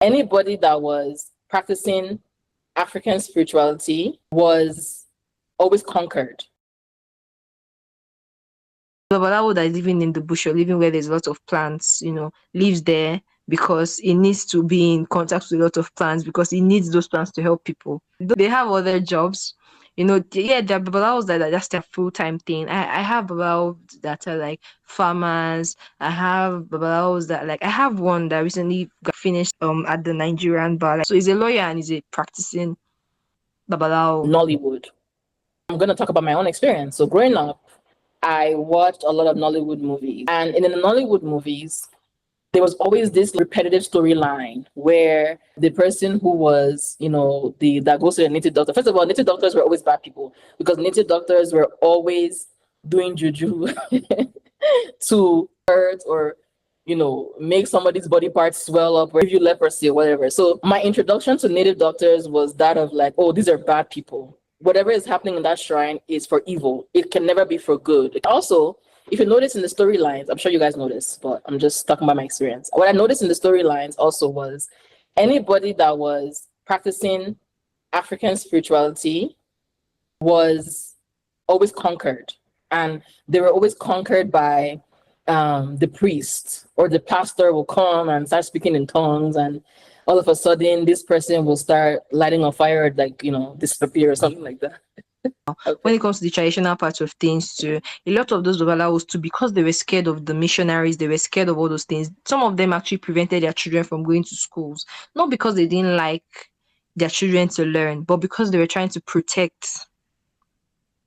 Anybody that was practicing African spirituality was always conquered. Babalawo that is living in the bush or living where there's a lot of plants, lives there because he needs to be in contact with a lot of plants because he needs those plants to help people. They have other jobs, there are babalawos that are just a full-time thing. I have babalawos that are like farmers. I have babalawos that I have one that recently got finished at the Nigerian bar. So he's a lawyer and he's a practicing babalawo. Nollywood. I'm going to talk about my own experience. So growing up, I watched a lot of Nollywood movies. And in the Nollywood movies, there was always this repetitive storyline where the person who was, that goes to the native doctor. First of all, native doctors were always bad people because native doctors were always doing juju to hurt or, make somebody's body parts swell up or give you leprosy or whatever. So my introduction to native doctors was that of oh, these are bad people. Whatever is happening in that shrine is for evil. It can never be for good. Also, if you notice in the storylines, I'm sure you guys noticed, but I'm just talking about my experience. What I noticed in the storylines also was anybody that was practicing African spirituality was always conquered. And they were always conquered by the priest or the pastor will come and start speaking in tongues. And all of a sudden, this person will start lighting on fire, disappear or something like that. When it comes to the traditional part of things too, a lot of those babalawos too, because they were scared of the missionaries, they were scared of all those things. Some of them actually prevented their children from going to schools, not because they didn't like their children to learn, but because they were trying to protect,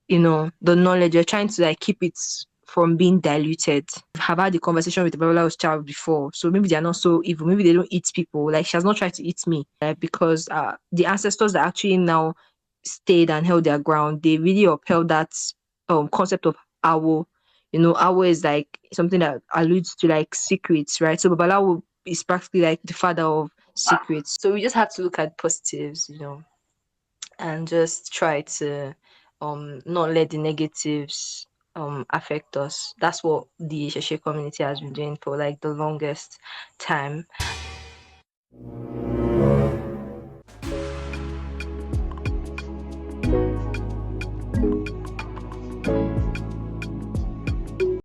the knowledge. They're trying to keep it from being diluted. I've had the conversation with the babalawo's child before, so maybe they're not so evil. Maybe they don't eat people. She has not tried to eat me, because the ancestors that actually now stayed and held their ground, they really upheld that concept of awo. Awo is something that alludes to secrets, right? So babalawo is practically the father of secrets. So we just have to look at positives, and just try to not let the negatives affect us. That's what the Sheshe community has been doing for the longest time.